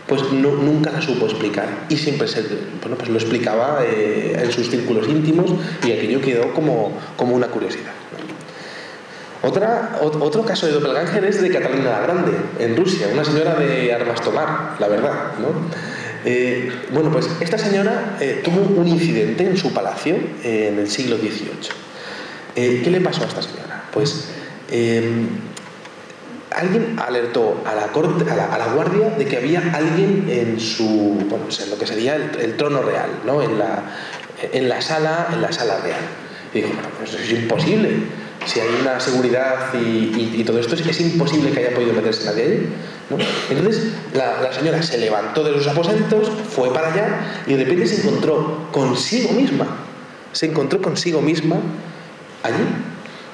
pues nunca la supo explicar y siempre pues lo explicaba en sus círculos íntimos y aquello quedó como una curiosidad. Otro caso de doppelganger es de Catalina la Grande, en Rusia, una señora de armas tomar, la verdad, ¿no? Bueno, pues esta señora tuvo un incidente en su palacio en el siglo XVIII. ¿Qué le pasó a esta señora? Pues alguien alertó a la guardia de que había alguien en lo que sería el trono real, ¿no? en la sala real. Y dijo, bueno, pues eso es imposible. Si hay una seguridad y todo esto, es imposible que haya podido meterse nadie ahí, ¿no? Entonces la señora se levantó de sus aposentos, fue para allá y de repente se encontró consigo misma allí.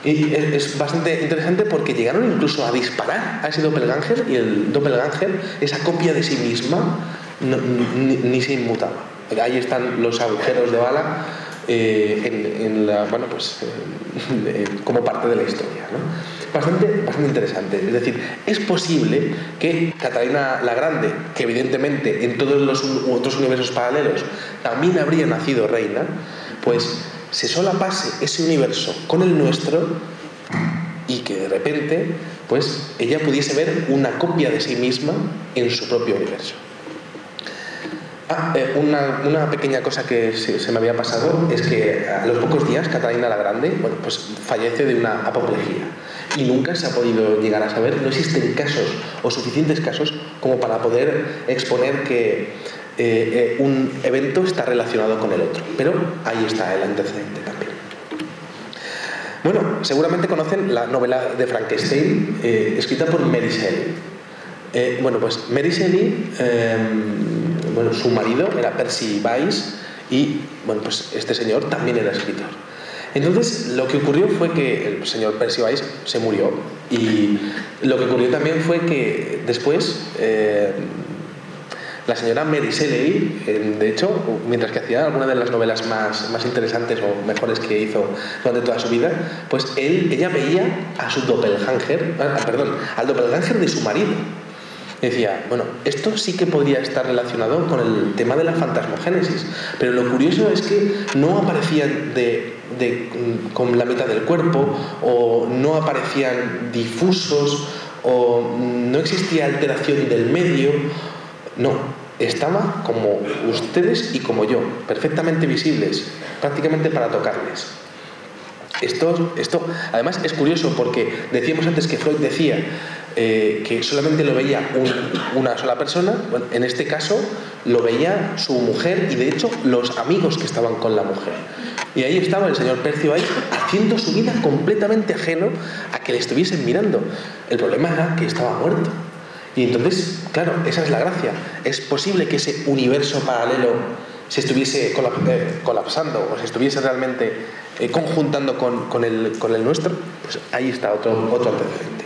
Y es bastante interesante porque llegaron incluso a disparar a ese doppelganger y el doppelganger, esa copia de sí misma, ni se inmutaba. Ahí están los agujeros de bala como parte de la historia, ¿no? Bastante interesante. Es decir, es posible que Catalina la Grande, que evidentemente en todos los otros universos paralelos también habría nacido reina, pues se solapase ese universo con el nuestro y que de repente pues ella pudiese ver una copia de sí misma en su propio universo. Una pequeña cosa que se me había pasado es que a los pocos días Catalina la Grande pues fallece de una apoplejía y nunca se ha podido llegar a saber, no existen casos o suficientes casos como para poder exponer que un evento está relacionado con el otro, pero ahí está el antecedente también. Bueno, seguramente conocen la novela de Frankenstein escrita por Mary Shelley. Pues Mary Shelley, su marido era Percy Bysshe y pues este señor también era escritor. Entonces lo que ocurrió fue que el señor Percy Bysshe se murió y lo que ocurrió también fue que después la señora Mary Shelley, de hecho, mientras que hacía alguna de las novelas más interesantes o mejores que hizo durante toda su vida, pues ella veía a su doppelganger, al doppelganger de su marido. Y decía, bueno, esto sí que podría estar relacionado con el tema de la fantasmogénesis, pero lo curioso es que no aparecían con la mitad del cuerpo, o no aparecían difusos, o no existía alteración del medio. No, estaba como ustedes y como yo, perfectamente visibles, prácticamente para tocarles. Esto además es curioso porque decíamos antes que Freud decía que solamente lo veía una sola persona. Bueno, en este caso lo veía su mujer y de hecho los amigos que estaban con la mujer. Y ahí estaba el señor Percy Bysshe haciendo su vida completamente ajeno a que le estuviesen mirando. El problema era que estaba muerto. Y entonces, claro, esa es la gracia. Es posible que ese universo paralelo se estuviese colapsando o se estuviese realmente conjuntando con el nuestro. Pues ahí está otro antecedente.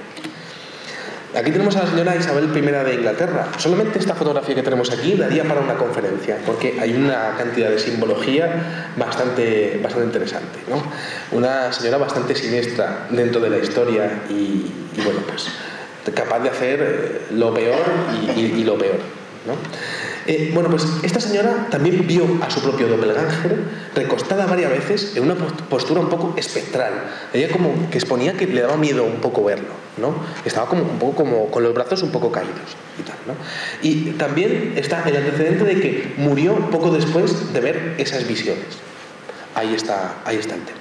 Aquí tenemos a la señora Isabel I de Inglaterra. Solamente esta fotografía que tenemos aquí daría para una conferencia, porque hay una cantidad de simbología bastante interesante, ¿no? Una señora bastante siniestra dentro de la historia y capaz de hacer lo peor y lo peor, ¿no? Bueno, pues esta señora también vio a su propio doppelganger recostada varias veces en una postura un poco espectral. Ella como que exponía que le daba miedo un poco verlo, ¿no? Estaba como un poco como con los brazos un poco caídos y tal, ¿no? Y también está el antecedente de que murió poco después de ver esas visiones. Ahí está el tema.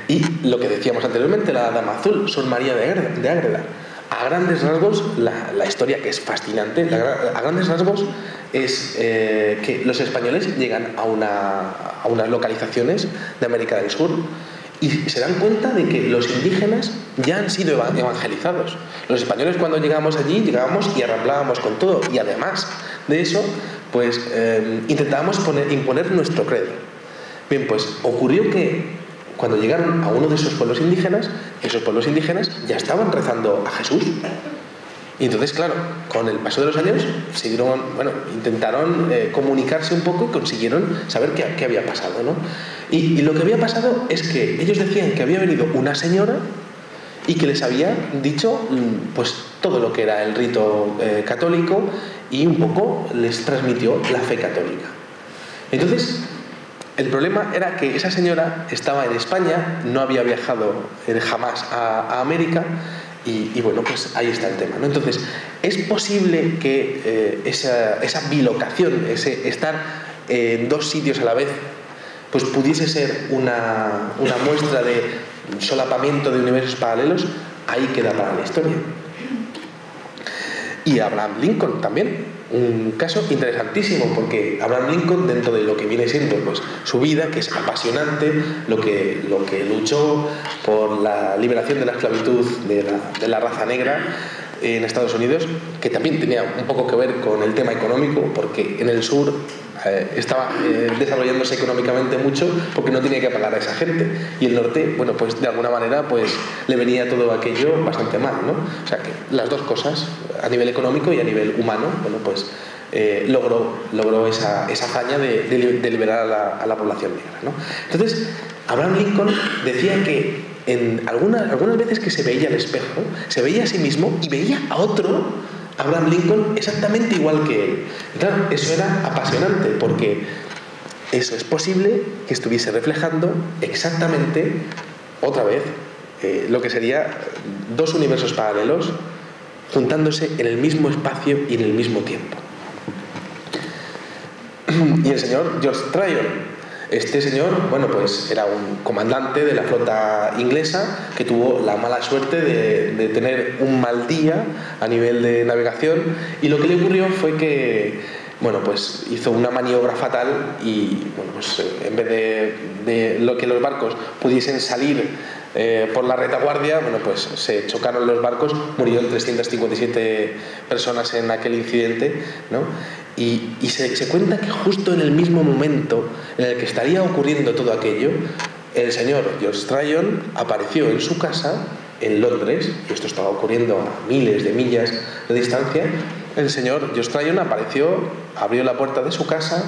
Y lo que decíamos anteriormente, la Dama Azul, Sor María de Ágreda. A grandes rasgos, la historia, que es fascinante, a grandes rasgos es que los españoles llegan a unas localizaciones de América del Sur y se dan cuenta de que los indígenas ya han sido evangelizados. Los españoles, cuando llegamos allí, llegábamos y arramblábamos con todo, y además de eso, pues intentábamos imponer nuestro credo. Bien, pues ocurrió que cuando llegaron a uno de esos pueblos indígenas ya estaban rezando a Jesús. Y entonces, claro, con el paso de los años intentaron comunicarse un poco y consiguieron saber qué había pasado, ¿no? Y lo que había pasado es que ellos decían que había venido una señora y que les había dicho pues todo lo que era el rito católico, y un poco les transmitió la fe católica. Entonces, el problema era que esa señora estaba en España, no había viajado jamás a América, y bueno, pues ahí está el tema, ¿no? Entonces, es posible que esa bilocación, ese estar en dos sitios a la vez, pues pudiese ser una muestra de solapamiento de universos paralelos. Ahí queda para la historia. Y Abraham Lincoln también. Un caso interesantísimo, porque Abraham Lincoln, dentro de lo que viene siendo pues su vida, que es apasionante, lo que luchó por la liberación de la esclavitud de la raza negra en Estados Unidos, que también tenía un poco que ver con el tema económico, porque en el sur estaba desarrollándose económicamente mucho porque no tenía que pagar a esa gente, y el norte, bueno, pues de alguna manera pues le venía todo aquello bastante mal, ¿no? O sea que las dos cosas, a nivel económico y a nivel humano, bueno, pues logró esa hazaña de liberar a la población negra, ¿no? Entonces, Abraham Lincoln decía que en algunas veces que se veía al espejo, se veía a sí mismo y veía a otro Abraham Lincoln exactamente igual que él. Y claro, eso era apasionante, porque eso es posible que estuviese reflejando exactamente, otra vez, lo que sería dos universos paralelos juntándose en el mismo espacio y en el mismo tiempo. Y el señor George Tryon, este señor, bueno, pues era un comandante de la flota inglesa que tuvo la mala suerte de tener un mal día a nivel de navegación, y lo que le ocurrió fue que, bueno, pues hizo una maniobra fatal y, bueno, pues en vez de lo que los barcos pudiesen salir por la retaguardia, bueno, pues se chocaron los barcos, murieron 357 personas en aquel incidente, ¿no? Y se cuenta que justo en el mismo momento en el que estaría ocurriendo todo aquello, el señor George Tryon apareció en su casa en Londres, y esto estaba ocurriendo a miles de millas de distancia. El señor George Tryon apareció, abrió la puerta de su casa,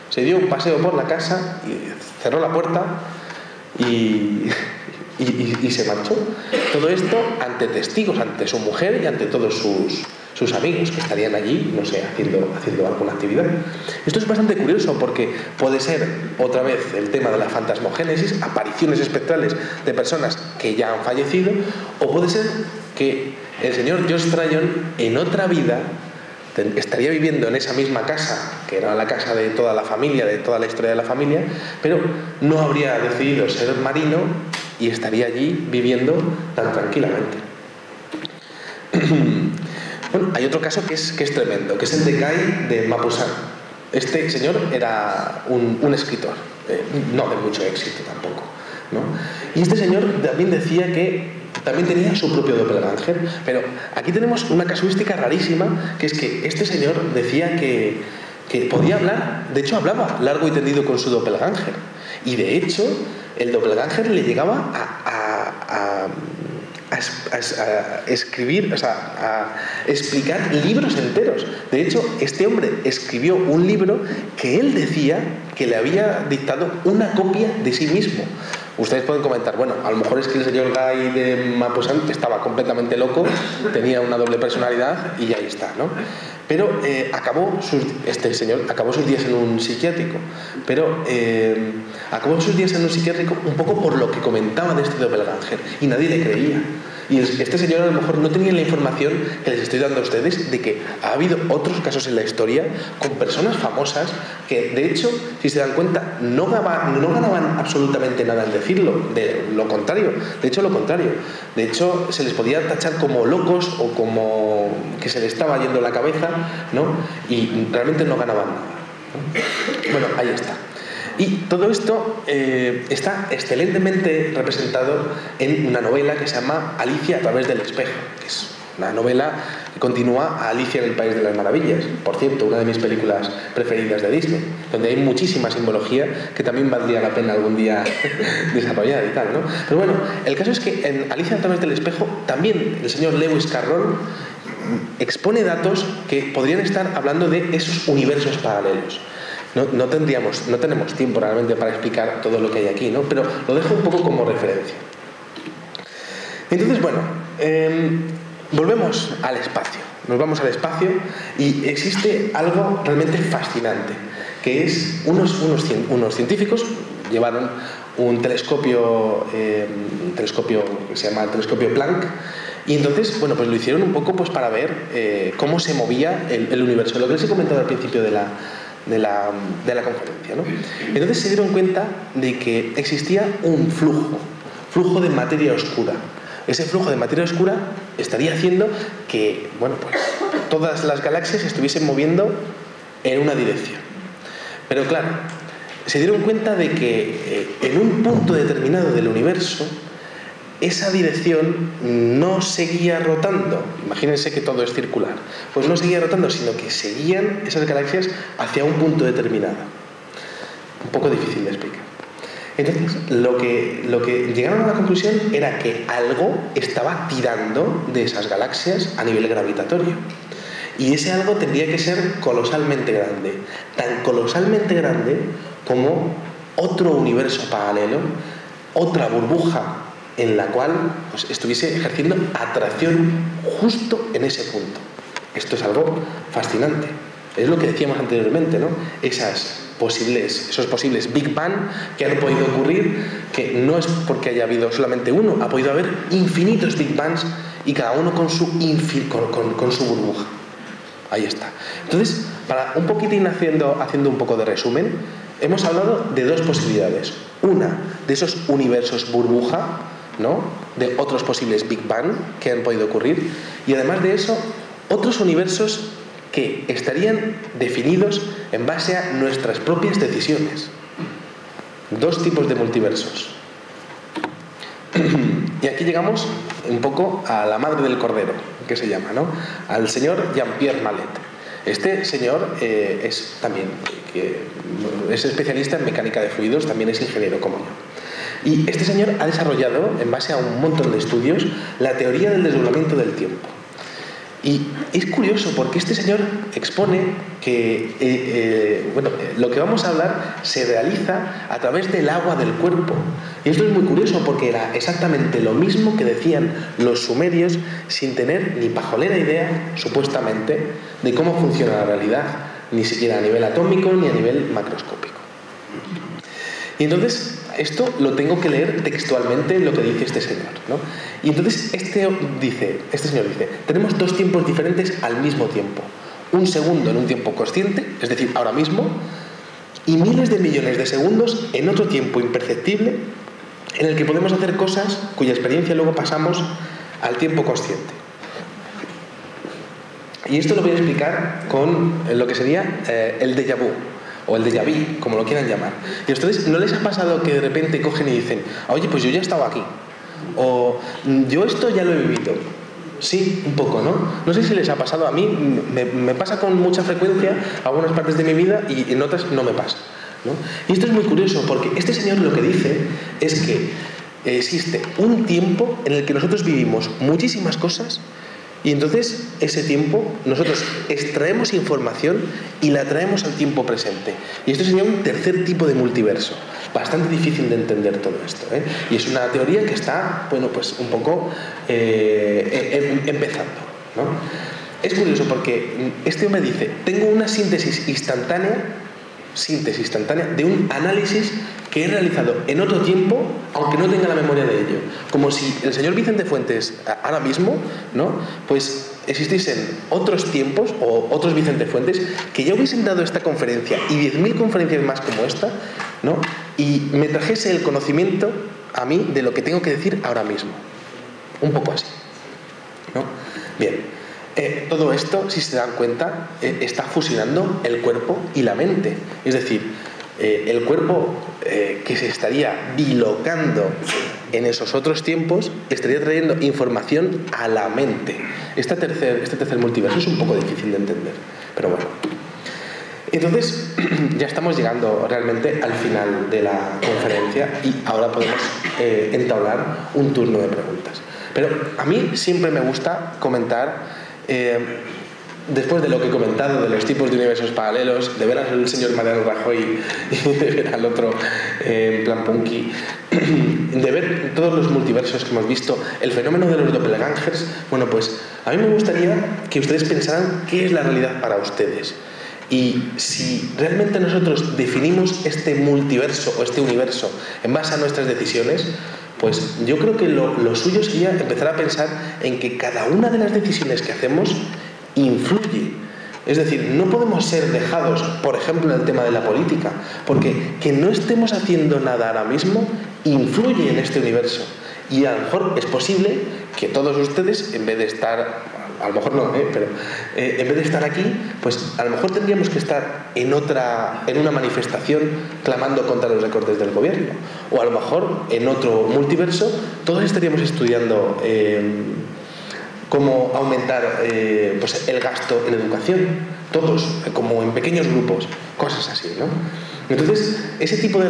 se dio un paseo por la casa y cerró la puerta y se marchó. Todo esto ante testigos, ante su mujer y ante todos sus amigos que estarían allí, no sé, haciendo alguna actividad. Esto es bastante curioso, porque puede ser otra vez el tema de la fantasmogénesis, apariciones espectrales de personas que ya han fallecido, o puede ser que el señor George Tryon en otra vida estaría viviendo en esa misma casa, que era la casa de toda la familia, de toda la historia de la familia, pero no habría decidido ser marino y estaría allí viviendo tan tranquilamente. Bueno, hay otro caso que es tremendo, que es el de Guy de Maupassant. Este señor era un escritor, no de mucho éxito tampoco, ¿no? Y este señor también decía que también tenía su propio doppelganger, pero aquí tenemos una casuística rarísima, que es que este señor decía que podía hablar, de hecho hablaba largo y tendido con su doppelganger, y de hecho el doppelganger le llegaba a escribir, o sea, a explicar libros enteros. De hecho, este hombre escribió un libro que él decía que le había dictado una copia de sí mismo, Ustedes pueden comentar, bueno, a lo mejor es que el señor Guy de Maupassant estaba completamente loco, tenía una doble personalidad y ahí está, ¿no? Pero este señor acabó sus días en un psiquiátrico, pero acabó sus días en un psiquiátrico un poco por lo que comentaba de este doppelganger, y nadie le creía. Y este señor a lo mejor no tenía la información que les estoy dando a ustedes de que ha habido otros casos en la historia con personas famosas que, de hecho, si se dan cuenta, no ganaban absolutamente nada en decirlo. De lo contrario. De hecho, se les podía tachar como locos o como que se les estaba yendo la cabeza, ¿no? Y realmente no ganaban nada, ¿no? Bueno, ahí está. Y todo esto está excelentemente representado en una novela que se llama Alicia a través del espejo, que es una novela que continúa a Alicia en el País de las Maravillas. Por cierto, una de mis películas preferidas de Disney, donde hay muchísima simbología que también valdría la pena algún día desarrollar y tal, ¿no? Pero bueno, el caso es que en Alicia a través del espejo también el señor Lewis Carroll expone datos que podrían estar hablando de esos universos paralelos. No tenemos tiempo realmente para explicar todo lo que hay aquí, ¿no? Pero lo dejo un poco como referencia. Entonces, bueno, volvemos al espacio. Nos vamos al espacio y existe algo realmente fascinante, que es unos científicos llevaron un telescopio que se llama el telescopio Planck. Y entonces, bueno, pues lo hicieron un poco pues para ver cómo se movía el universo, lo que les he comentado al principio de la conferencia, ¿no? Entonces se dieron cuenta de que existía un flujo de materia oscura. Ese flujo de materia oscura estaría haciendo que, bueno, pues todas las galaxias se estuviesen moviendo en una dirección. Pero claro, se dieron cuenta de que en un punto determinado del universo esa dirección no seguía rotando. Imagínense que todo es circular. Pues no seguía rotando, sino que seguían esas galaxias hacia un punto determinado. Un poco difícil de explicar. Entonces, lo que llegaron a la conclusión era que algo estaba tirando de esas galaxias a nivel gravitatorio. Y ese algo tendría que ser colosalmente grande. Tan colosalmente grande como otro universo paralelo, otra burbuja en la cual pues, estuviese ejerciendo atracción justo en ese punto. Esto es algo fascinante. Es lo que decíamos anteriormente, ¿no? Esos posibles Big Bang que han podido ocurrir, que no es porque haya habido solamente uno, ha podido haber infinitos Big Bangs y cada uno con su burbuja. Ahí está. Entonces, para un poquitín haciendo un poco de resumen, hemos hablado de dos posibilidades. Una, de esos universos burbuja, ¿no? De otros posibles Big Bang que han podido ocurrir, y además de eso, otros universos que estarían definidos en base a nuestras propias decisiones. Dos tipos de multiversos. Y aquí llegamos un poco a la madre del cordero, que se llama, ¿no? Al señor Jean-Pierre Mallet. Este señor es especialista en mecánica de fluidos, también es ingeniero como yo. Y este señor ha desarrollado, en base a un montón de estudios, la teoría del desdoblamiento del tiempo. Y es curioso porque este señor expone que lo que vamos a hablar se realiza a través del agua del cuerpo. Y esto es muy curioso porque era exactamente lo mismo que decían los sumerios sin tener ni pajolera idea, supuestamente, de cómo funciona la realidad, ni siquiera a nivel atómico ni a nivel macroscópico. Y entonces, esto lo tengo que leer textualmente lo que dice este señor, ¿no? Y entonces este señor dice, tenemos dos tiempos diferentes al mismo tiempo. Un segundo en un tiempo consciente, es decir, ahora mismo, y miles de millones de segundos en otro tiempo imperceptible, en el que podemos hacer cosas cuya experiencia luego pasamos al tiempo consciente. Y esto lo voy a explicar con lo que sería el déjà vu, o el déjà vu, como lo quieran llamar. Y a ustedes no les ha pasado que de repente cogen y dicen, oye, pues yo ya he estado aquí, o yo esto ya lo he vivido. Sí, un poco, ¿no? No sé si les ha pasado, a mí me pasa con mucha frecuencia algunas partes de mi vida y en otras no me pasa, ¿no? Y esto es muy curioso porque este señor lo que dice es que existe un tiempo en el que nosotros vivimos muchísimas cosas Y entonces, ese tiempo, nosotros extraemos información y la traemos al tiempo presente. Y esto sería un tercer tipo de multiverso. Bastante difícil de entender todo esto, ¿eh? Y es una teoría que está, bueno, pues un poco empezando, ¿no? Es curioso porque este hombre dice, tengo una síntesis instantánea de un análisis que he realizado en otro tiempo, aunque no tenga la memoria de ello. Como si el señor Vicente Fuentes ahora mismo, ¿no?, pues existiesen otros tiempos o otros Vicente Fuentes que ya hubiesen dado esta conferencia y 10.000 conferencias más como esta, ¿no?, y me trajese el conocimiento a mí de lo que tengo que decir ahora mismo. Un poco así, ¿no? Bien. Todo esto, si se dan cuenta, está fusionando el cuerpo y la mente. Es decir, el cuerpo que se estaría bilocando en esos otros tiempos estaría trayendo información a la mente. Este tercer multiverso es un poco difícil de entender, pero bueno. Entonces, ya estamos llegando realmente al final de la conferencia y ahora podemos entablar un turno de preguntas. Pero a mí siempre me gusta comentar, después de lo que he comentado de los tipos de universos paralelos, de ver al señor Mariano Rajoy y de ver al otro en plan punky, de ver todos los multiversos que hemos visto, el fenómeno de los doppelgangers, bueno, pues a mí me gustaría que ustedes pensaran qué es la realidad para ustedes. Y si realmente nosotros definimos este multiverso o este universo en base a nuestras decisiones, pues yo creo que lo suyo sería empezar a pensar en que cada una de las decisiones que hacemos influye. Es decir, no podemos ser dejados, por ejemplo, en el tema de la política, porque que no estemos haciendo nada ahora mismo influye en este universo. Y a lo mejor es posible que todos ustedes, en vez de estar, a lo mejor no, pero en vez de estar aquí, pues a lo mejor tendríamos que estar en una manifestación clamando contra los recortes del gobierno. O a lo mejor en otro multiverso todos estaríamos estudiando cómo aumentar pues el gasto en educación. Todos, como en pequeños grupos, cosas así, ¿no? Entonces, ese tipo de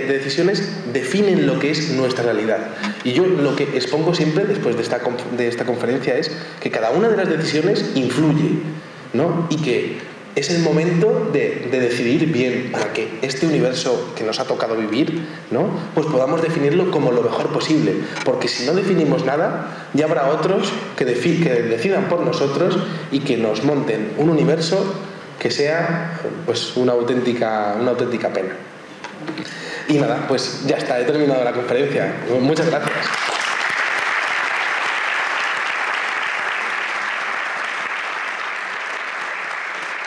decisiones definen lo que es nuestra realidad. Y yo lo que expongo siempre, después de esta conferencia, es que cada una de las decisiones influye, ¿no? Y que es el momento de decidir bien para que este universo que nos ha tocado vivir, ¿no?, pues podamos definirlo como lo mejor posible. Porque si no definimos nada, ya habrá otros que decidan por nosotros y que nos monten un universo que sea pues una auténtica pena. Y nada, pues ya está, he terminado la conferencia. Muchas gracias.